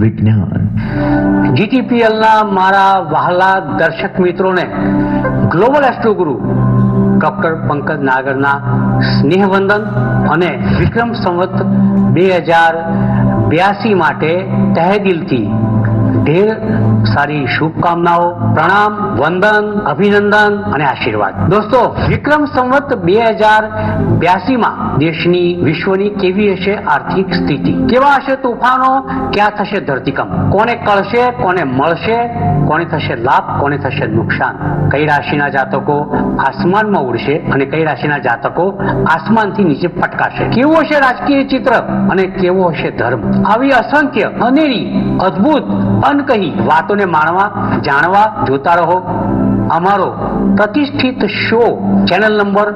વિજ્ઞાન GTPL ના મારા વહાલા દર્શક મિત્રોને ગ્લોબલ એસ્ટ્રોગુરુ ડોક્ટર પંકજ નાગરના સ્નેહવંદન અને વિક્રમ સંવત 2082 માટે તહે દિલથી ઢેર સારી શુભકામનાઓ, પ્રણામ, વંદન, અભિનંદન અને આશીર્વાદ. દોસ્તો, વિક્રમ સંવત 2082 માં દેશની, વિશ્વની કેવી હશે આર્થિક સ્થિતિ, કેવા હશે તોફાનો, ક્યાં થશે ધરતીકંપ, કોને કળશે, કોને મળશે, કોને થશે લાભ, કોને થશે નુકસાન, કઈ રાશિના જાતકો આસમાનમાં ઉડશે અને કઈ રાશિના જાતકો આસમાનથી નીચે પટકાશે, કેવું હશે રાજકીય ચિત્ર અને કેવો હશે ધર્મ, આવી અસંખ્ય અનેરી અદ્ભુત અનકહી વાતોને માણવા, જાણવા જોતા રહો અમારો પ્રતિષ્ઠિત શો ચેનલ નંબર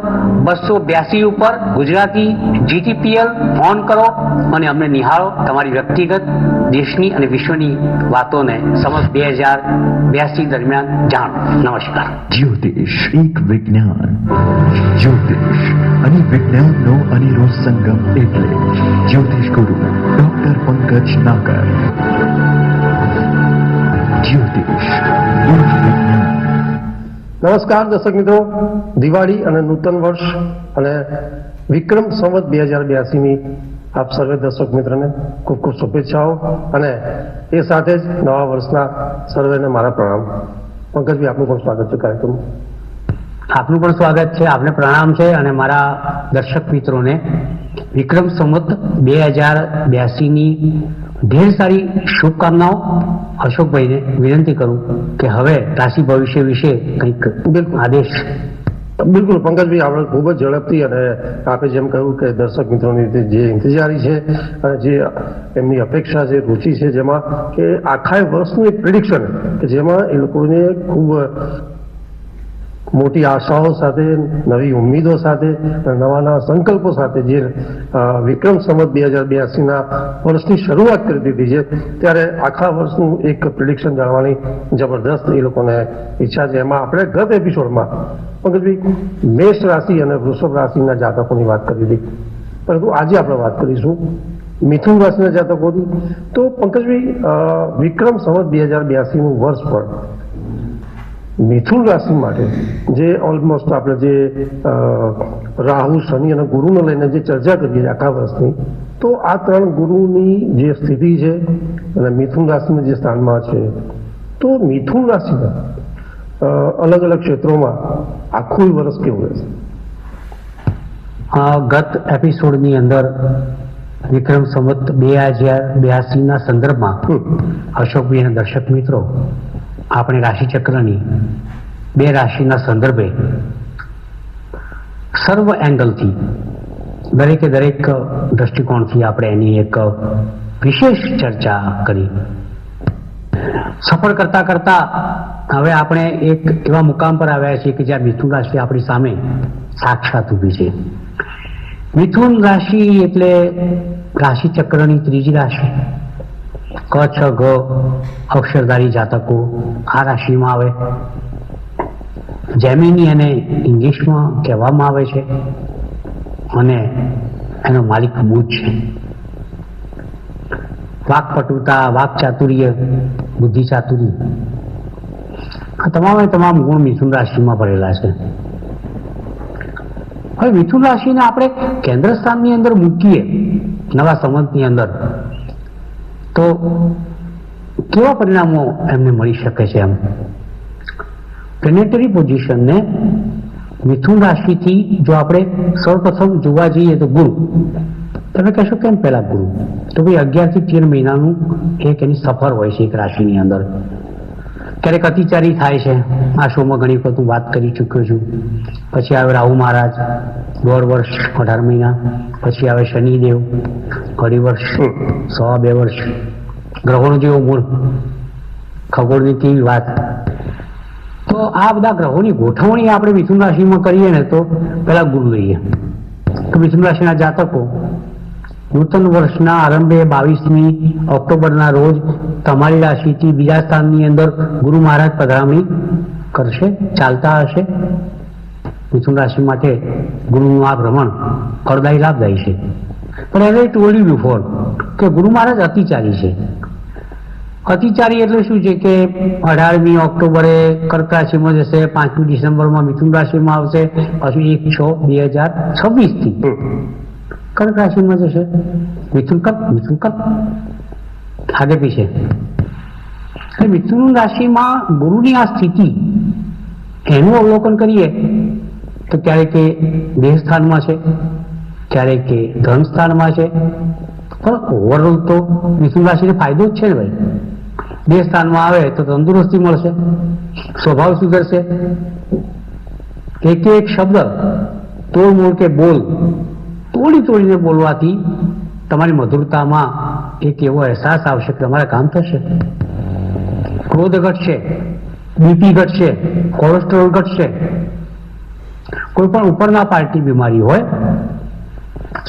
282 ઉપર ગુજરાતી GTPL ઓન કરો અને અમને નિહાળો. તમારી વ્યક્તિગત, દેશની અને વિશ્વની વાતોને સમગ્ર 2082 દરમિયાન જાણો. નમસ્કાર. જ્યોતિષ એક વિજ્ઞાન. જ્યોતિષ અને વિજ્ઞાનનો અનેરો સંગમ એટલે જ્યોતિષ ગુરુ ડોક્ટર પંકજ નાગર. જ્યોતિષ એક વિજ્ઞાન. નમસ્કાર દર્શક મિત્રો, દિવાળી અને નૂતન વર્ષ અને વિક્રમ સંવત 2082ની આપ સર્વે દર્શક મિત્રોને ખૂબ ખૂબ શુભેચ્છાઓ અને એ સાથે જ નવા વર્ષના સર્વેને મારા પ્રણામ. પંકજભાઈ, આપનું પણ સ્વાગત છે કાર્યક્રમ. આપનું પણ સ્વાગત છે, આપને પ્રણામ છે અને મારા દર્શક મિત્રોને વિક્રમ સંવત 2082ની ઢેર સારી શુભકામનાઓ. અશોકભાઈને વિનંતી કરું કે હવે રાશિ ભવિષ્ય વિશે કંઈક આદેશ. બિલકુલ પંકજભાઈ, આપણે ખૂબ જ ઝડપથી અને આપે જેમ કહ્યું કે દર્શક મિત્રોની જે ઇંતજારી છે અને જે એમની અપેક્ષા છે, રુચિ છે, જેમાં કે આખા વર્ષનું એક પ્રિડિક્શન કે જેમાં એ લોકોને ખૂબ મોટી આશાઓ સાથે, નવી ઉમ્મીદો સાથે, નવા નવા સંકલ્પો સાથે જે વિક્રમ સંવત 2082ના વર્ષની શરૂઆત કરી દીધી છે, ત્યારે આખા વર્ષનું એક પ્રિડિક્શન જાણવાની જબરદસ્ત એ લોકોને ઈચ્છા છે. એમાં આપણે ગત એપિસોડમાં પંકજભાઈ મેષ રાશિ અને વૃષભ રાશિના જાતકોની વાત કરી હતી, પરંતુ આજે આપણે વાત કરીશું મિથુન રાશિના જાતકોની. તો પંકજભાઈ, વિક્રમ સંવત 2082નું વર્ષ પણ મિથુન રાશિ માટે જે ઓલમોસ્ટ આપણે જે રાહુ, શનિ અને ગુરુને લઈને જે ચર્ચા કરીએ છીએ આખા વર્ષની, તો આ ત્રણ ગુરુની જે સ્થિતિ છે અને મિથુન રાશિના જે સ્થાનમાં છે, તો મિથુન રાશિના અલગ અલગ ક્ષેત્રોમાં આખું વર્ષ કેવું રહેશે? ગત એપિસોડની અંદર વિક્રમ સંવત 2082ના સંદર્ભમાં અશોકભાઈ અને દર્શક મિત્રો આપણે રાશિચક્રની 2 રાશિના સંદર્ભે સર્વ એંગલથી દરેકે દરેક દ્રષ્ટિકોણથી આપણે એની એક વિશેષ ચર્ચા કરી. સફળ કરતા કરતા હવે આપણે એક એવા મુકામ પર આવ્યા છીએ કે જ્યાં મિથુન રાશિ આપણી સામે સાક્ષાત ઊભી છે. મિથુન રાશિ એટલે રાશિચક્રની 3જી રાશિ. ક, છ, ગ અક્ષરધારી જાતકો આ રાશિમાં આવે. જેમિની એને ઇંગ્લિશમાં કહેવામાં આવે છે અને એનો માલિક બુધ છે. વાકપટુતા, વાકચાતુર્ય, બુદ્ધિ ચાતુર્ય, આ તમામે તમામ ગુણ મિથુન રાશિમાં ભરેલા છે. હવે મિથુન રાશિને આપણે કેન્દ્ર સ્થાનની અંદર મૂકીએ નવા સંવતની અંદર, તો કેવા પરિણામો એમને મળી શકે છે? એમ પ્લેનેટરી પોઝિશનને મિથુન રાશિથી જો આપણે સૌપ્રથમ જોવા જઈએ તો ગુરુ. તમે કહેશો કેમ પહેલા ગુરુ? તો ભાઈ 11 થી 13 મહિનાનું એક એની સફર હોય છે એક રાશિની અંદર. ક્યારેક અતિચારી થાય છે, આ શોમાં ઘણી વખત હું વાત કરી ચૂક્યો છું. પછી આવે રાહુ મહારાજ 1.5 વર્ષ 18 મહિના, પછી આવે શનિદેવ 2.5 વર્ષ 2.5 વર્ષ. ગ્રહોનો જેવો મૂળ, ખગોળની કેવી વાત. તો આ બધા ગ્રહોની ગોઠવણી આપણે મિથુન રાશિમાં કરીએ ને તો પહેલા ગુરુ લઈએ. તો મિથુન રાશિના જાતકો નૂતન વર્ષના આરંભે 22મી ઓક્ટોબરના રોજ તમારી રાશિથી બીજા સ્થાનની અંદર ગુરુ મહારાજ પધરામણી કરશે, ચાલતા હશે. મિથુન રાશિ માટે ગુરુનું આ ભ્રમણ ફળદાયી, લાભદાયી છે. પણ as I told you before કે ગુરુ મહારાજ અતિચારી છે. અતિચારી એટલે શું છે કે 18મી ઓક્ટોબરે કર્ક રાશિમાં જશે, 5મી ડિસેમ્બરમાં મિથુન રાશિમાં આવશે, પાછું 1/6/2026 થી કર્ક રાશિમાં જશે. મિથુન કર્ક આગે પીછે. એટલે મિથુન રાશિમાં ગુરુની આ સ્થિતિ એનું અવલોકન કરીએ તો ક્યારેક એ દેહ સ્થાનમાં છે, ક્યારેક એ ધન સ્થાનમાં છે, પણ ઓવરઓલ તો મિથુન રાશિને ફાયદો જ છે ને ભાઈ. દેહ સ્થાનમાં આવે તો તંદુરસ્તી મળશે, સ્વભાવ સુધરશે, એક શબ્દ તોડ મોડ કે બોલ તોડીને બોલવાથી તમારી મધુરતામાં એક એવો અહેસાસ આવશે કે તમારે કામ થશે. ક્રોધ ઘટશે, બીપી ઘટશે, કોલેસ્ટ્રોલ ઘટશે. કોઈ પણ ઉપરના પાર્ટી બીમારી હોય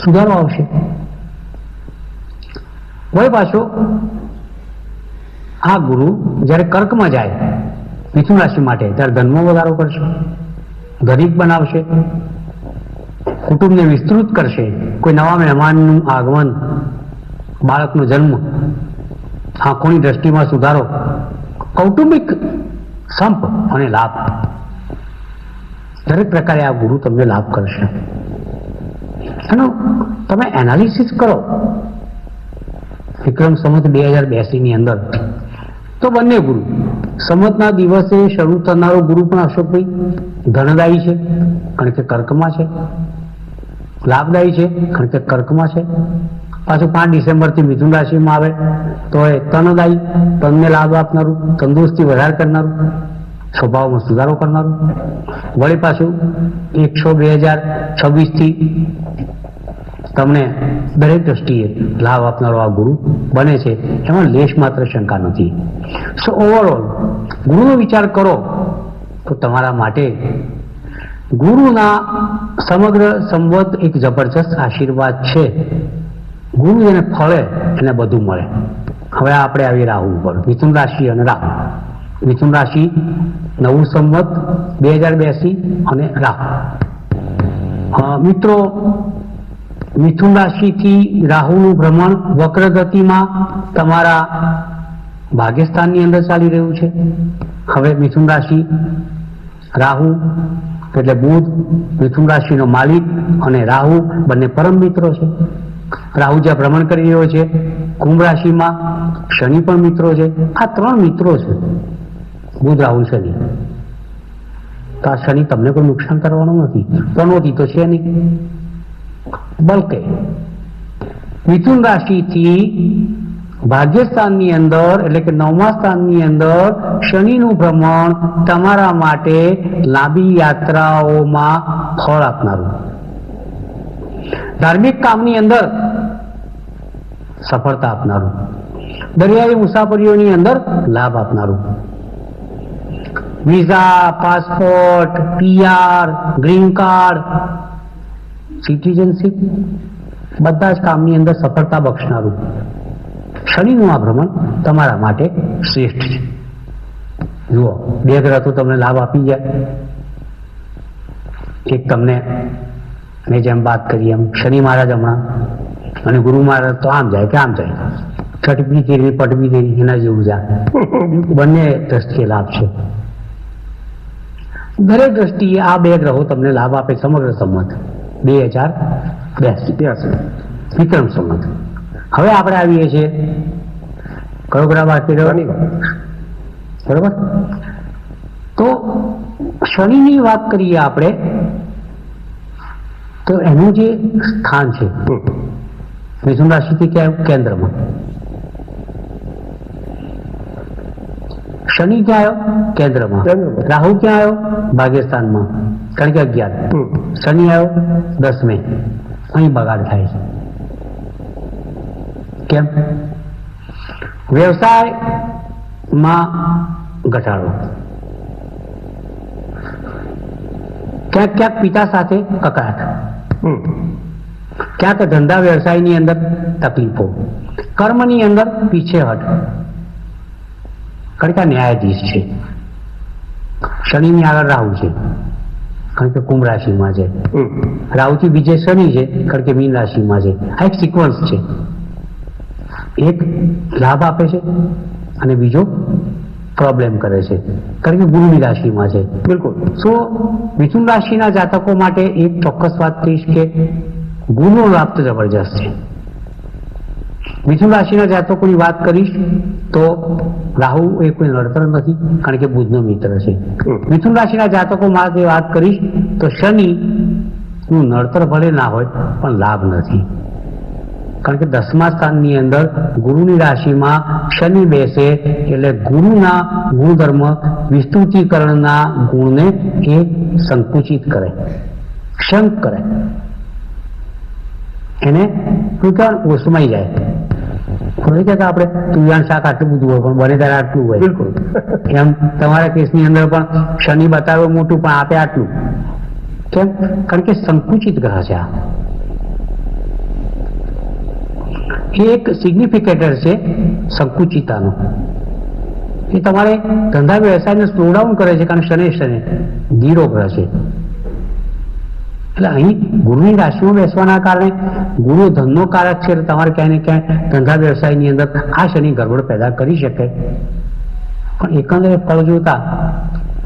સુધારો આવશે. વળી પાછો આ ગુરુ જ્યારે કર્કમાં જાય મિથુન રાશિ માટે ત્યારે ધનમાં વધારો કરશે, ધનિક બનાવશે, કુટુંબને વિસ્તૃત કરશે. કોઈ નવા મહેમાનનું આગમન, બાળકનો જન્મ, આંખોની દ્રષ્ટિમાં સુધારો, કૌટુંબિક સંપ અને લાભ, દરેક પ્રકારે આ ગુરુ તમને લાભ કરશે. એનું તમે એનાલિસિસ કરો વિક્રમ સંવત 2082 ની અંદર તો બંને ગુરુ, સંવતના દિવસે શરૂ થનારો ગુરુ પણ અશોકભાઈ ધનદાયી છે કારણ કે કર્કમાં છે, લાભદાયી છે કારણ કે કર્કમાં છે. પાછું 5 ડિસેમ્બરથી મિથુન રાશિમાં આવે તો એ તનદાયી, તનને લાભ આપનારું, તંદુરસ્તી વધારે કરનારું, સ્વભાવમાં સુધારો કરનારું. વળી પાછું 1/6/2026 થી તમને દરેક દ્રષ્ટિએ લાભ આપનારો આ ગુરુ બને છે, એમાં લેશ માત્ર શંકા નથી. સો ઓવરઓલ ગુરુનો વિચાર કરો તો તમારા માટે ગુરુના સમગ્ર સંવત એક જબરજસ્ત આશીર્વાદ છે. ગુરુ જેને ફળે એને બધું મળે. હવે આપણે આવીએ રાહુ ઉપર. મિથુન રાશિ અને રાહુ. મિથુન રાશિ નવું સંવત 2082 અને રાહુ. મિત્રો, મિથુન રાશિથી રાહુનું ભ્રમણ વક્ર ગતિમાં તમારા ભાગ્યસ્થાનની અંદર ચાલી રહ્યું છે. હવે મિથુન રાશિ, રાહુ એટલે બુધ મિથુન રાશિનો માલિક અને રાહુ બંને પરમ મિત્રો છે. રાહુ જ્યાં ભ્રમણ કરી રહ્યો છે કુંભ રાશિમાં, શનિ પણ મિત્રો છે. આ 3 મિત્રો છે, બુધ રાહુ શનિ. તો આ શનિ તમને કોઈ નુકસાન કરવાનો નથી, પ્રણોતી તો છે નહીં. બલકે મિથુન રાશિથી ભાગ્યસ્થાનની અંદર એટલે કે 9મા સ્થાનની અંદર શનિનું ભ્રમણ તમારા માટે લાંબી યાત્રાઓમાં ફળ આપનારું, ધાર્મિક કામની અંદર સફળતા આપનારું, દરિયાઈ મુસાફરીઓની અંદર લાભ આપનારું, visa, passport, PR, green card, citizenship બધા જ કામની અંદર સફળતા બક્ષનારું શનિનું આ ભ્રમણ તમારા માટે શ્રેષ્ઠ છે. જુઓ, 2 ગ્રહ તો તમને લાભ આપી જાય. એક તમને મેં જેમ વાત કરી એમ શનિ મહારાજ હમણાં અને ગુરુ મહારાજ તો આમ જાય કે આમ જાય, છટબી તેરી પટબી તેરી એના જેવું જાય. બંને દ્રષ્ટિએ લાભ છે. દરેક દ્રષ્ટિએ આ 2 ગ્રહો તમને લાભ આપે. સમગ્ર સંવત 2082 વિક્રમ સંવત. હવે આપણે આવીએ છીએ કયો ગ્રહ બાકી રહ્યો? બરોબર. તો શનિની વાત કરીએ આપણે તો એનું જે સ્થાન છે મિથુન રાશિથી ક્યાં? કેન્દ્રમાં. શનિ ક્યાં આવ્યો? કેન્દ્રમાં. રાહુ ક્યાં આવ્યો? ભાગ્યસ્થાનમાં, કારણ કે 11. શનિ આવ્યો 10મે. અહીં બગાડ થાય છે. કેમ? વ્યવસાયમાં ઘટાડો, ક્યાંક ક્યાંક પિતા સાથે કકળાટ, ક્યાંક ધંધા વ્યવસાયની અંદર તકલીફો, કર્મની અંદર પીછેહટ, કારણ કે ન્યાયાધીશ છે. શનિની આગળ રાહુ છે કારણ કે કુંભ રાશિમાં છે, રાહુથી બીજે શનિ છે કારણ કે મીન રાશિમાં છે. આ એક સિક્વન્સ છે. એક લાભ આપે છે, અને બીજો પ્રોબ્લેમ કરે છે, કારણ કે ગુરુની રાશિમાં છે. બિલકુલ. સો મિથુન રાશિના જાતકો માટે એક ચોક્કસ વાત કહીશ કે ગુરુનો લાભ તો જબરજસ્ત છે. મિથુન રાશિના જાતકોની વાત કરીશ તો રાહુ એ કોઈ નડતર નથી, કારણ કે બુધનો મિત્ર છે. મિથુન રાશિના જાતકો માટે વાત કરીશ તો શનિ નું નડતર ભલે ના હોય પણ લાભ નથી, કારણ કે 10મા સ્થાનની અંદર ગુરુની રાશિમાં શનિ બેસે એટલે ગુરુના ગુણધર્મ વિસ્તૃતિકરણના ગુણને એ સંકુચિત કરે, શંક કરે, એને ઓસમાઈ જાય. આપણે તુરિયાન શાક આટલું બધું હોય પણ બને ત્યારે આટલું હોય. બિલકુલ. એમ તમારા કેસની અંદર પણ શનિ બતાવે મોટું પણ આપે આટલું. કેમ? કારણ કે સંકુચિત ગ્રહ છે. એ એક સિગ્નિફિકેટર છે સંકુચિતાનો. એ તમારે ધંધા વ્યવસાયને સ્લો ડાઉન કરે છે, કારણ શનિ ધીરો ગ્રહ છે. એટલે અહીં ગુરુની રાશિમાં બેસવાના કારણે ગુરુ ધનનો કારક છે, તમારે ક્યાંય ને ક્યાંય ધંધા વ્યવસાયની અંદર આ શનિ ગરબડ પેદા કરી શકે. પણ એકંદરે ફળ જોતા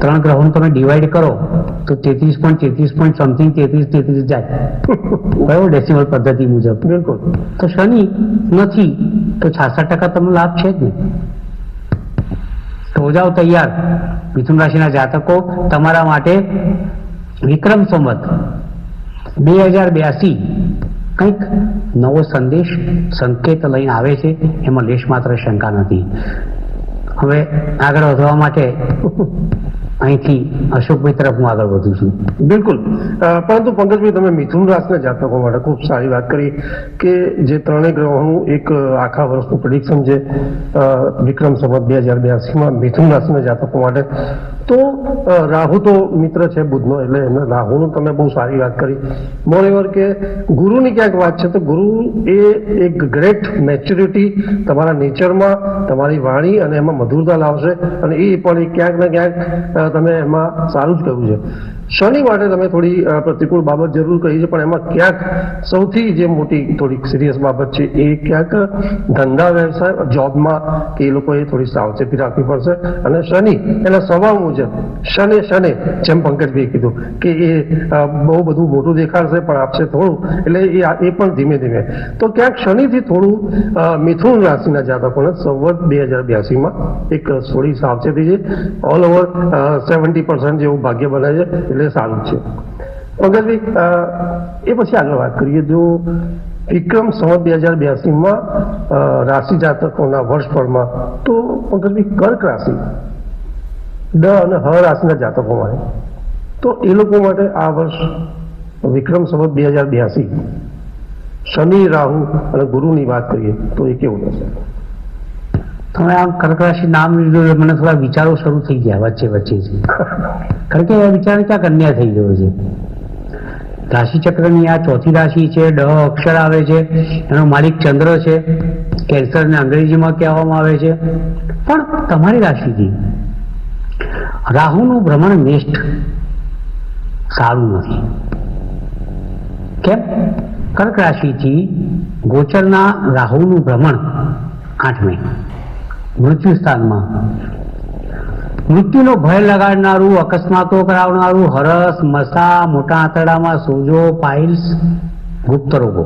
3 ગ્રહોને તમે ડિવાઈડ કરો તો 33.33 સમથિંગ 33 જાય. બરાબર, ડેસિમલ પદ્ધતિ મુજબ. બિલકુલ. તો શનિ નથી તો 66% તમને લાભ છે જ ને. તો જાઓ તૈયાર મિથુન રાશિના જાતકો, તમારા માટે વિક્રમ સંવત 2082 કંઈક નવો સંદેશ સંકેત લઈને આવે છે, એમાં લેશ માત્ર શંકા નથી. હવે આગળ વધવા માટે અહીંથી અશોકભાઈ તરફ હું આગળ વધું છું. બિલકુલ. પરંતુ પંકજભાઈ, તમે મિથુન રાશિના જાતકો માટે ખૂબ સારી વાત કરી કે જે 3 ગ્રહોનું એક આખા વર્ષનું પ્રેડિક્શન છે વિક્રમ સંવત 2082માં મિથુન રાશિના જાતકો માટે. તો રાહુ તો મિત્ર છે બુધનો, એટલે રાહુનું તમે બહુ સારી વાત કરી. મોરેઓવર કે ગુરુની ક્યાંક વાત છે તો ગુરુ એ એક ગ્રેટ મેચ્યોરિટી તમારા નેચરમાં, તમારી વાણી અને એમાં મધુરતા લાવશે, અને એ પણ ક્યાંક ને ક્યાંક તમે એમાં સારું જ કર્યું છે. શનિ માટે તમે થોડી પ્રતિકૂળ બાબત જરૂર કહી છે, પણ એમાં ક્યાંક સૌથી જે મોટી થોડીક સિરિયસ બાબત છે એ ક્યાંક ધંધા વ્યવસાય જોબમાં કે એ લોકોએ થોડી સાવચેતી રાખવી પડશે. અને શનિ એના સ્વભાવ મુજબ શને જેમ પંકજભાઈ કીધું કે એ બહુ બધું મોટું દેખાડશે પણ આપશે થોડું, એટલે એ પણ ધીમે ધીમે. તો ક્યાંક શનિથી થોડું મિથુન રાશિના જાતકોને સંવત 2082માં એક થોડી સાવચેતી છે. ઓલ ઓવર 70% જેવું ભાગ્ય બને છે, એટલે સારું છે. પંકજભાઈ, એ પછી આગળ વાત કરીએ. જો વિક્રમ સંવત 2082માં રાશિ જાતકોના વર્ષફળમાં, તો પંકજભાઈ કર્ક રાશિ, ડ અને હ રાશિના જાતકો માટે, તો એ લોકો માટે આ વર્ષ વિક્રમ સંવત 2082 શનિ, રાહુ અને ગુરુની વાત કરીએ તો એ કેવું રહેશે? તમે આમ કર્ક રાશિ નામ લીધું એટલે મને થોડા વિચારો શરૂ થઈ ગયા વચ્ચે છે. કારણ કે એ વિચાર ક્યાંક અન્યાય થઈ ગયો છે. રાશિ ચક્રની આ 4થી રાશિ છે, ડ અક્ષર આવે છે, એનો માલિક ચંદ્ર છે, કેન્સરને અંગ્રેજીમાં કહેવામાં આવે છે. પણ તમારી રાશિથી રાહુનું ભ્રમણ મેષ્ઠ સારું નથી. કેમ? કર્ક રાશિથી ગોચરના રાહુનું ભ્રમણ 8મે મૃત્યુ સ્થાનમાં, મૃત્યુનો ભય લગાડનારું, અકસ્માતો કરાવનારું, હરસ, મસા, મોટા આંતરડામાં સોજો, પાઇલ્સ, ગુપ્ત રોગો.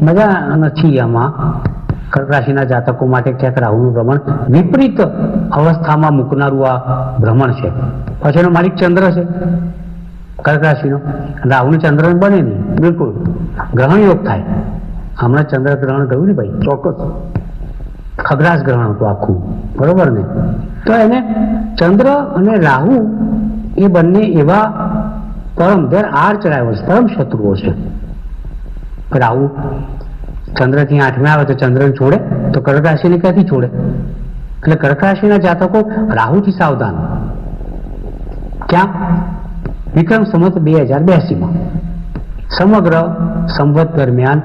મજા નથી આમાં. કર્ક રાશિના જાતકો માટે ક્યાંક રાહુનું ભ્રમણ વિપરીત અવસ્થામાં મૂકનારું આ ભ્રમણ છે. પછી એનો માલિક ચંદ્ર છે કર્ક રાશિનો, રાહુને ચંદ્ર બને નહીં. બિલકુલ ગ્રહણ યોગ થાય. હમણાં ચંદ્ર ગ્રહણ ગયું ને ભાઈ, ચોક્કસ ખગ્રાસ ગ્રહણ હતું આખું, બરોબર ને? તો એને ચંદ્ર અને રાહુ એ બંને એવા આર્ચ રાઇવલ્સ, પરમ શત્રુઓ છે. રાહુ ચંદ્રથી 8મે આવે તો ચંદ્રને છોડે, તો કર્ક રાશિને ક્યાંથી છોડે? એટલે કર્ક રાશિના જાતકો રાહુથી સાવધાન. ક્યાં? વિક્રમ સંવત 2082માં સમગ્ર સંવત દરમિયાન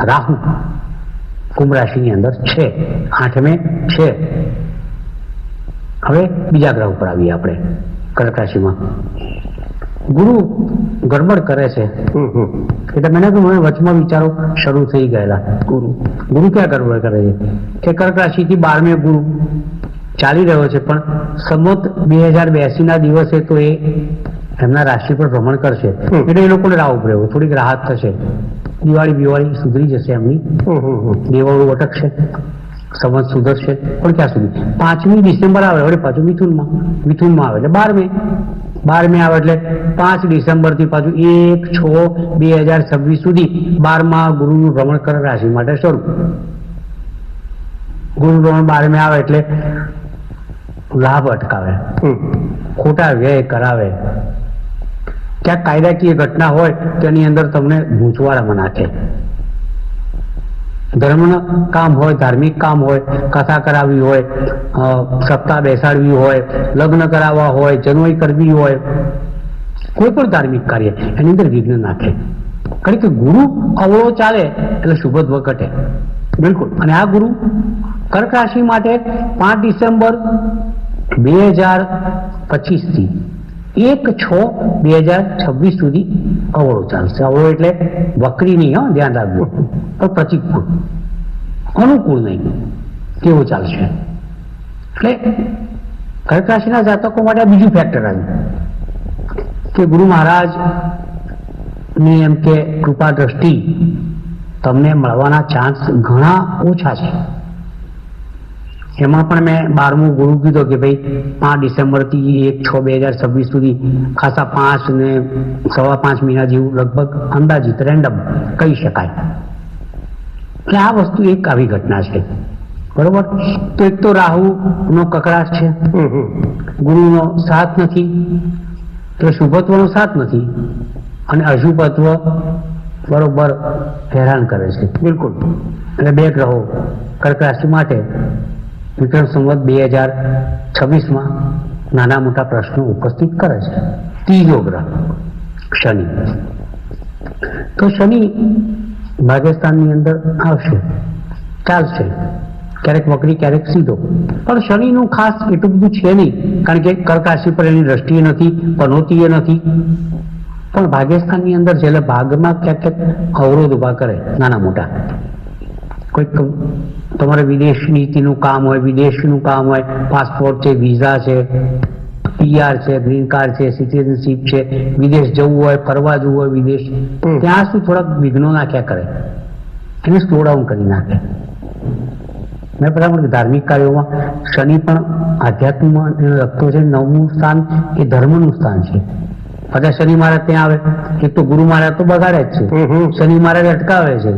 રાહુ કુંભ રાશિની અંદર છે, 8મે છે. હવે બીજા ગ્રહ ઉપર આવીએ આપણે કર્ક રાશિમાં. ગુરુ ગડબડ કરે છે. એટલે મને મને વચમાં વિચારો શરૂ થઈ ગયેલા. ગુરુ ક્યાં ગડબડ કરે છે કે કર્ક રાશિથી 12મે ગુરુ ચાલી રહ્યો છે, પણ સંવત 2082 ના દિવસે તો એ એમના રાશિ પર ભ્રમણ કરશે, એટલે એ લોકોને રાહ ઉભરે થોડીક રાહત થશે. દિવાળી સુધરી જશે એમની, દેવાળું અટકશે, સંવત સુધરશે, પણ ક્યાં સુધી? 5મી ડિસેમ્બર આવે એટલે પાછું મિથુનમાં આવે એટલે 12મે આવે એટલે 5 ડિસેમ્બરથી પાછું 1/6/2026 સુધી 12મા ગુરુનું ભ્રમણ કરે રાશિ માટે શરૂ. ગુરુ ભ્રમણ 12મે આવે એટલે લાભ અટકાવે, ખોટા વ્યય કરાવે, ક્યાંક કાયદાકીય ઘટના હોય તેની અંદર તમને ગૂંચવાડામાં નાખે. ધર્મનું કામ હોય, ધાર્મિક કામ હોય, કથા કરાવવી હોય, સપ્તાહ બેસાડવી હોય, લગ્ન કરાવવા હોય, જનોઈ કરવી હોય, કોઈ પણ ધાર્મિક કાર્ય એની અંદર વિઘ્ન નાખે. કારણ કે ગુરુ અવળો ચાલે એટલે શુભત્વ ઘટે. બિલકુલ. અને આ ગુરુ કર્ક રાશિ માટે 5 ડિસેમ્બર 2025 થી 1/6/2026 સુધી અવળો ચાલશે. અવળો એટલે વક્રી નહીં, ધ્યાન રાખવું, પણ પ્રતિકૂળ, અનુકૂળ નહીં, કેવો ચાલશે. એટલે કર્ક રાશિના જાતકો માટે આ બીજું ફેક્ટર આવ્યું કે ગુરુ મહારાજ ની એમ કે કૃપા દ્રષ્ટિ તમને મળવાના ચાન્સ ઘણા ઓછા છે. એમાં પણ મેં 12મું ગુરુ કીધો કે ભાઈ 5 ડિસેમ્બરથી 1/6/2026 સુધી ખાસા 5 ને 5.25 મહિના જેવું લગભગ અંદાજિત રેન્ડમ કહી શકાય. એટલે આ વસ્તુ એક આવી ઘટના છે, બરોબર. તો એક તો રાહુ નો કકડાશ છે, ગુરુનો સાથ નથી, તો શુભત્વનો સાથ નથી, અને અશુભત્વ બરોબર હેરાન કરે છે. બિલકુલ. એટલે બે ગ્રહો કર્ક રાશિ માટે વિક્રમ સંવત 2026માં નાના મોટા પ્રશ્નો ઉપસ્થિત કરે છે. ત્રીજો ગ્રહ શનિ. તો શનિ ભાગ્યસ્થાનની અંદર આવશે, ચાલશે, ક્યારેક વક્રી ક્યારેક સીધો, પણ શનિનું ખાસ એટલું બધું છે નહીં, કારણ કે કર્ક રાશિ પર એની દ્રષ્ટિએ નથી, પનોતીએ નથી, પણ ભાગ્યસ્થાનની અંદર છે એટલે ભાગમાં ક્યાંક ક્યાંક અવરોધ ઉભા કરે નાના મોટા. કોઈક તમારે વિદેશ નીતિનું કામ હોય, વિદેશનું કામ હોય, પાસપોર્ટ છે, વિઝા છે, PR છે, ગ્રીન કાર્ડ છે, સિટીઝનશીપ છે, વિદેશ જવું હોય, ફરવા જવું હોય વિદેશ, ત્યાં શું થોડાક વિઘ્નો નાખ્યા કરે, એને સ્લો ડાઉન કરી નાખે. મેં બરાબર ધાર્મિક કાર્યોમાં શનિ પણ આધ્યાત્મમાં લગતો છે. 9મું સ્થાન એ ધર્મનું સ્થાન છે. પાછા શનિ મહારાજ ત્યાં આવે, એક તો ગુરુ મહારાજ તો બગાડે જ છે, શનિ મહારાજ અટકાવે છે.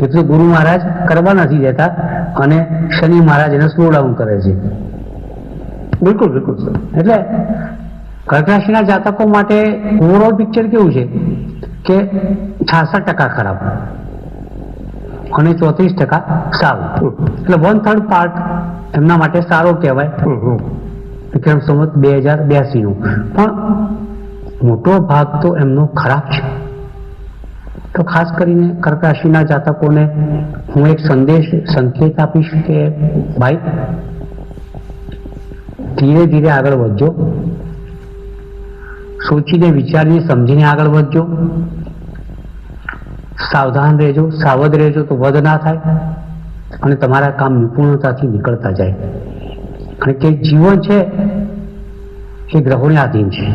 એટલે ગુરુ મહારાજ કરવા નથી દેતા અને શનિ મહારાજ એને સ્લો ડાઉન કરે છે. બિલકુલ બિલકુલ સર. એટલે કર્ક રાશિના જાતકો માટે ઓવરઓલ પિક્ચર કેવું છે કે 66% ખરાબ અને 34% સારું. એટલે 1/3 પાર્ટ એમના માટે સારો કહેવાય વિક્રમ સંવત 2082નું, પણ મોટો ભાગ તો એમનો ખરાબ છે. તો ખાસ કરીને કર્ક રાશિના જાતકોને હું એક સંકેત આપીશ કે ભાઈ ધીરે ધીરે આગળ વધજો, સોચીને વિચારીને સમજીને આગળ વધજો, સાવધાન રહેજો, સાવધ રહેજો તો વધ ના થાય અને તમારા કામ નિપુણતાથી નીકળતા જાય. કારણ કે જીવન છે એ ગ્રહોને આધીન છે.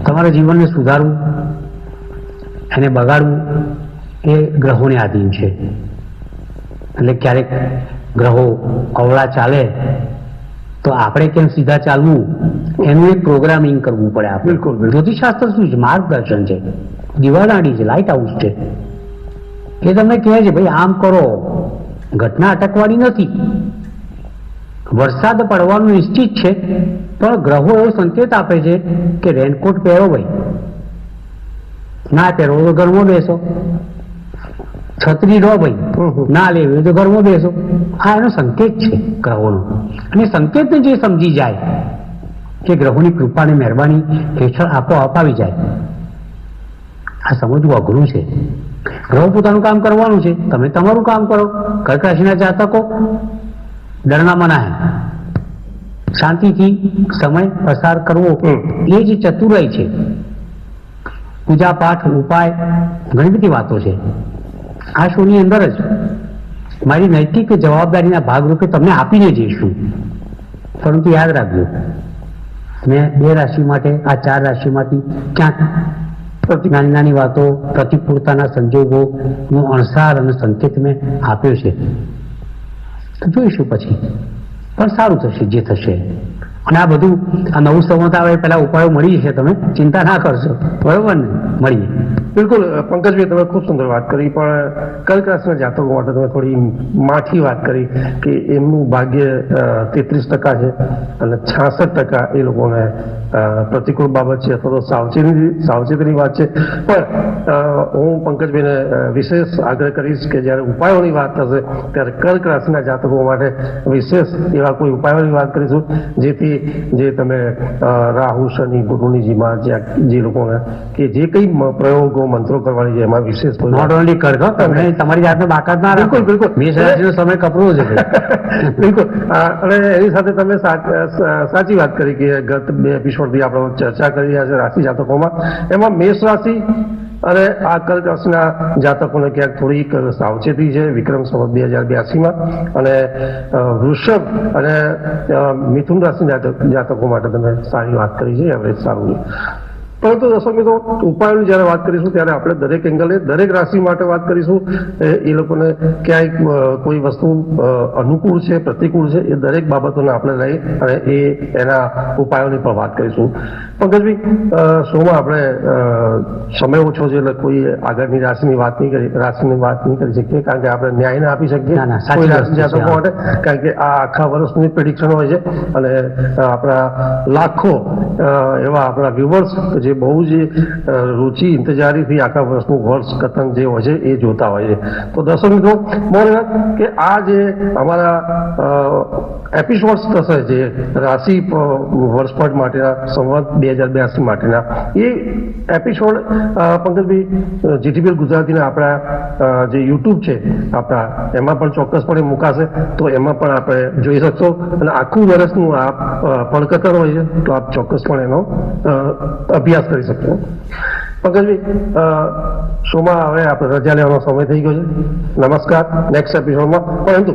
તમારા જીવનને સુધારવું, એને બગાડવું એ ગ્રહોને આધીન છે. એટલે ક્યારેક ગ્રહો અવળા ચાલે તો આપણે કેમ સીધા ચાલવું એનું એક પ્રોગ્રામિંગ કરવું પડે આપણે. બિલકુલ. જ્યોતિષશાસ્ત્ર શું છે? માર્ગદર્શન છે, દિવાદાંડી છે, લાઇટ હાઉસ છે. એ તમને કહે છે ભાઈ આમ કરો, ઘટના અટકવાની નથી. વરસાદ પડવાનું નિશ્ચિત છે, પણ ગ્રહો એવો સંકેત આપે છે કે રેનકોટ પહેરો ભાઈ, ના પહેરો તો ઘરમાં બેસો, છત્રી લો ભાઈ, ના લેવી તો ઘરમાં બેસો. આ એનો સંકેત છે ગ્રહોનો. અને સંકેતને જે સમજી જાય કે ગ્રહોની કૃપા અને મહેરબાની હેઠળ આપોઆપ આવી જાય, આ સમજવું અઘરું છે. ગ્રહો પોતાનું કામ કરવાનું છે, તમે તમારું કામ કરો. કર્ક રાશિના જાતકો ડરના મના હે, શાંતિથી સમય પસાર કરવો એ જ ચતુરાઈ છે. પૂજા પાઠ ઉપાય ઘણી બધી વાતો છે. આ શોની અંદર જ મારી નૈતિક જવાબદારીના ભાગરૂપે તમને આપીને જઈશું. પરંતુ યાદ રાખજો, મેં 2 રાશિ માટે, આ 4 રાશિમાંથી ક્યાંક નાની નાની વાતો, પ્રતિકૂળતાના સંજોગોનો અણસાર અને સંકેત મેં આપ્યો છે. તો જોઈશું પછી, પણ સારું થશે જે થશે. અને આ બધું આ નવું સંવત આવે પહેલા ઉપાયો મળી જશે, તમે ચિંતા ના કરશો, બરોબર ને? મળીએ. બિલકુલ પંકજભાઈ, તમે ખૂબ સુંદર વાત કરી, પણ કર્ક રાશિના જાતકો માટે તમે થોડી માઠી વાત કરી કે એમનું ભાગ્ય 33% છે અને 66% એ લોકોને પ્રતિકૂળ બાબત છે અથવા તો સાવચેતીની વાત છે. પણ હું પંકજભાઈને વિશેષ આગ્રહ કરીશ કે જ્યારે ઉપાયોની વાત થશે ત્યારે કર્ક રાશિના જાતકો માટે વિશેષ એવા કોઈ ઉપાયોની વાત કરીશું, જેથી જે તમે રાહુ શનિ ગુરુની જીમાં જે લોકોને કે જે કઈ પ્રયોગો મંત્રો કરવાની છે એમાં વિશેષ નોટ ઓનલી કર્ક, તમે તમારી જાતને બાકાત ના રાખો. બિલકુલ મેષ રાશિનો સમય કપરો છે. બિલકુલ. અને એની સાથે તમે સાચી વાત કરી કે ગત 2 એપિસોડથી આપણે ચર્ચા કરી રહ્યા છે રાશિ જાતકોમાં, એમાં મેષ રાશિ અને આ કર્ક રાશિના જાતકોને ક્યાંક થોડીક સાવચેતી છે વિક્રમ સંવત 2082માં, અને વૃષભ અને મિથુન રાશિના જાતકો માટે તમે સારી વાત કરી છે, એવરેજ સારું છે. પરંતુ દર્શક મિત્રો, ઉપાયોની જ્યારે વાત કરીશું ત્યારે આપણે દરેક એંગલે દરેક રાશિ માટે વાત કરીશું. એ લોકોને ક્યાંય કોઈ વસ્તુ અનુકૂળ છે, પ્રતિકૂળ છે, એ દરેક બાબતોને આપણે લઈ અને એના ઉપાયોની પણ વાત કરીશું. પંકજભાઈ, શોમાં આપણે સમય ઓછો છે એટલે કોઈ આગળની રાશિની વાત નહીં કરી શકીએ, કારણ કે આપણે ન્યાય ના આપી શકીએ કોઈ રાશિ જાતકો માટે, કારણ કે આ આખા વર્ષની પ્રિડિક્શન હોય છે અને આપણા લાખો એવા આપણા વ્યુઅર્સ જે બહુ જ રુચિ ઇંતજારીથી આખા વર્ષનું વર્ષ કથન જે હોય છે એ જોતા હોય છે. તો દર્શક મિત્રો, મોર કે આ જે અમારા એપિસોડ્સ થશે જે રાશિ વર્ષપટ માટેના સંવત 2082 માટેના, એ એપિસોડ પંકજભાઈ જીટીપીએલ ગુજરાતીના આપણા જે યુટ્યુબ છે આપણા, એમાં પણ ચોક્કસપણે મુકાશે. તો એમાં પણ આપણે જોઈ શકશો અને આખું વર્ષનું આ પડકતર હોય છે તો આપ ચોક્કસપણે એનો અભ્યાસ કરી શકશો. પંકજભાઈ, શોમાં હવે આપણે રજા લેવાનો સમય થઈ ગયો છે. નમસ્કાર, નેક્સ્ટ એપિસોડમાં. પરંતુ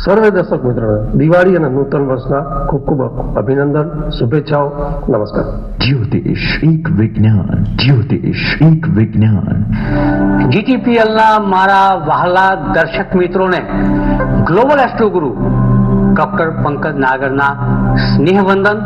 સર્વે દર્શક મિત્રોને દિવાળી અને નૂતન વર્ષના ખૂબ ખૂબ અભિનંદન, શુભેચ્છાઓ. નમસ્કાર. જ્યોતિષ એક વિજ્ઞાન, જ્યોતિષ એક વિજ્ઞાન. જીટીપીએલના મારા વહાલા દર્શક મિત્રોને ગ્લોબલ એસ્ટ્રો ગુરુ ડોક્ટર પંકજ નાગરના સ્નેહવંદન.